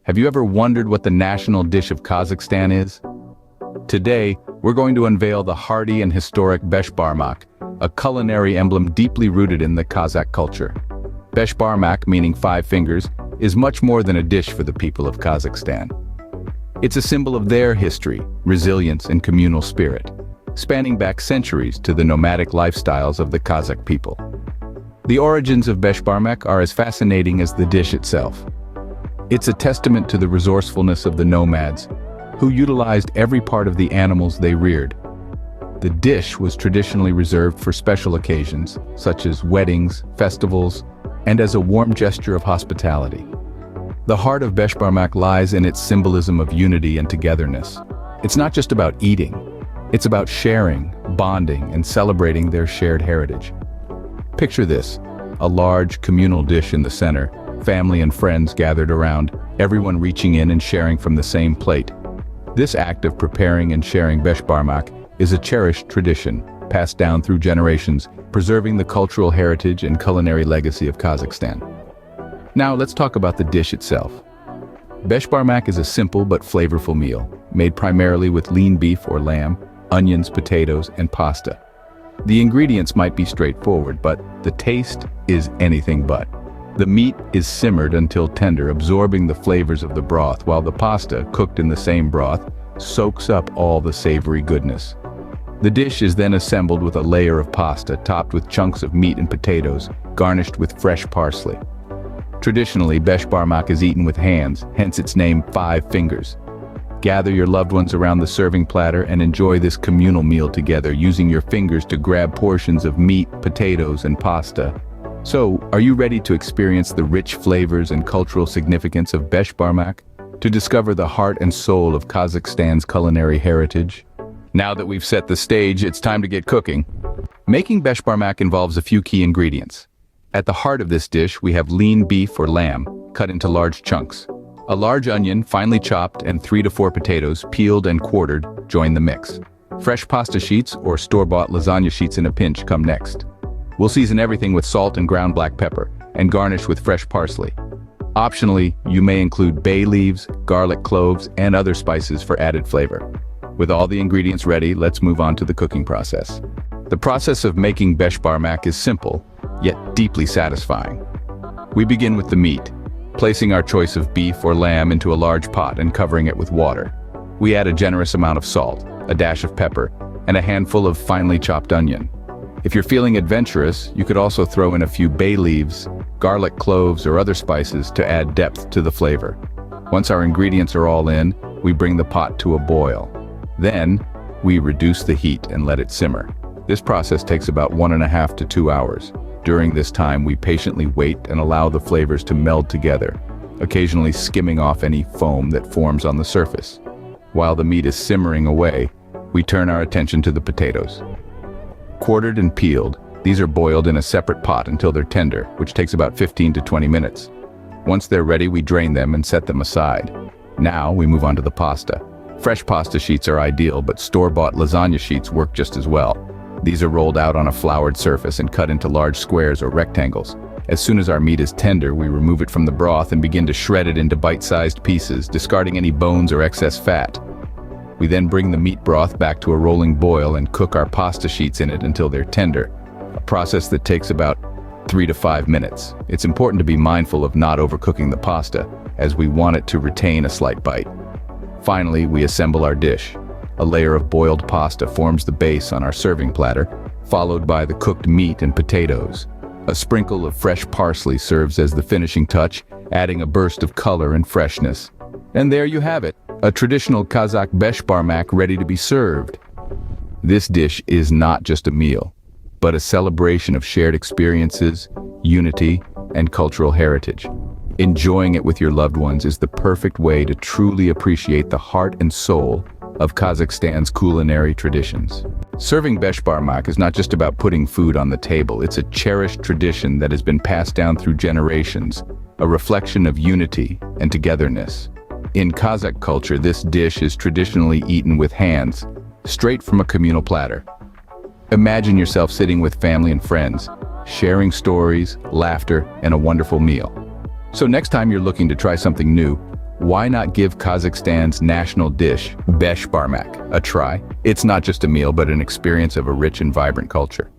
Have you ever wondered what the national dish of Kazakhstan is? Today, we're going to unveil the hearty and historic Beshbarmak, a culinary emblem deeply rooted in the Kazakh culture. Beshbarmak, meaning 5 fingers, is much more than a dish for the people of Kazakhstan. It's a symbol of their history, resilience, and communal spirit, spanning back centuries to the nomadic lifestyles of the Kazakh people. The origins of Beshbarmak are as fascinating as the dish itself. It's a testament to the resourcefulness of the nomads, who utilized every part of the animals they reared. The dish was traditionally reserved for special occasions, such as weddings, festivals, and as a warm gesture of hospitality. The heart of Beshbarmak lies in its symbolism of unity and togetherness. It's not just about eating, it's about sharing, bonding, and celebrating their shared heritage. Picture this, a large communal dish in the center, family and friends gathered around, everyone reaching in and sharing from the same plate. This act of preparing and sharing Beshbarmak is a cherished tradition, passed down through generations, preserving the cultural heritage and culinary legacy of Kazakhstan. Now let's talk about the dish itself. Beshbarmak is a simple but flavorful meal, made primarily with lean beef or lamb, onions, potatoes, and pasta. The ingredients might be straightforward, but the taste is anything but. The meat is simmered until tender, absorbing the flavors of the broth, while the pasta, cooked in the same broth, soaks up all the savory goodness. The dish is then assembled with a layer of pasta topped with chunks of meat and potatoes, garnished with fresh parsley. Traditionally, Beshbarmak is eaten with hands, hence its name 5 fingers. Gather your loved ones around the serving platter and enjoy this communal meal together, using your fingers to grab portions of meat, potatoes, and pasta. So, are you ready to experience the rich flavors and cultural significance of Beshbarmak? To discover the heart and soul of Kazakhstan's culinary heritage? Now that we've set the stage, it's time to get cooking. Making Beshbarmak involves a few key ingredients. At the heart of this dish, we have lean beef or lamb, cut into large chunks. A large onion, finely chopped, and 3 to 4 potatoes, peeled and quartered, join the mix. Fresh pasta sheets or store-bought lasagna sheets in a pinch come next. We'll season everything with salt and ground black pepper, and garnish with fresh parsley. Optionally, you may include bay leaves, garlic cloves, and other spices for added flavor. With all the ingredients ready, let's move on to the cooking process. The process of making Beshbarmak is simple, yet deeply satisfying. We begin with the meat, placing our choice of beef or lamb into a large pot and covering it with water. We add a generous amount of salt, a dash of pepper, and a handful of finely chopped onion. If you're feeling adventurous, you could also throw in a few bay leaves, garlic cloves, or other spices to add depth to the flavor. Once our ingredients are all in, we bring the pot to a boil. Then, we reduce the heat and let it simmer. This process takes about 1.5 to 2 hours. During this time, we patiently wait and allow the flavors to meld together, occasionally skimming off any foam that forms on the surface. While the meat is simmering away, we turn our attention to the potatoes. Quartered and peeled, these are boiled in a separate pot until they're tender, which takes about 15 to 20 minutes. Once they're ready, we drain them and set them aside. Now we move on to the pasta. Fresh pasta sheets are ideal, but store-bought lasagna sheets work just as well. These are rolled out on a floured surface and cut into large squares or rectangles. As soon as our meat is tender, we remove it from the broth and begin to shred it into bite-sized pieces, discarding any bones or excess fat. We then bring the meat broth back to a rolling boil and cook our pasta sheets in it until they're tender, a process that takes about 3 to 5 minutes. It's important to be mindful of not overcooking the pasta, as we want it to retain a slight bite. Finally, we assemble our dish. A layer of boiled pasta forms the base on our serving platter, followed by the cooked meat and potatoes. A sprinkle of fresh parsley serves as the finishing touch, adding a burst of color and freshness. And there you have it, a traditional Kazakh Beshbarmak ready to be served. This dish is not just a meal, but a celebration of shared experiences, unity, and cultural heritage. Enjoying it with your loved ones is the perfect way to truly appreciate the heart and soul of Kazakhstan's culinary traditions. Serving Beshbarmak is not just about putting food on the table, it's a cherished tradition that has been passed down through generations, a reflection of unity and togetherness. In Kazakh culture, this dish is traditionally eaten with hands, straight from a communal platter. Imagine yourself sitting with family and friends, sharing stories, laughter, and a wonderful meal. So next time you're looking to try something new, why not give Kazakhstan's national dish, Beshbarmak, a try? It's not just a meal, but an experience of a rich and vibrant culture.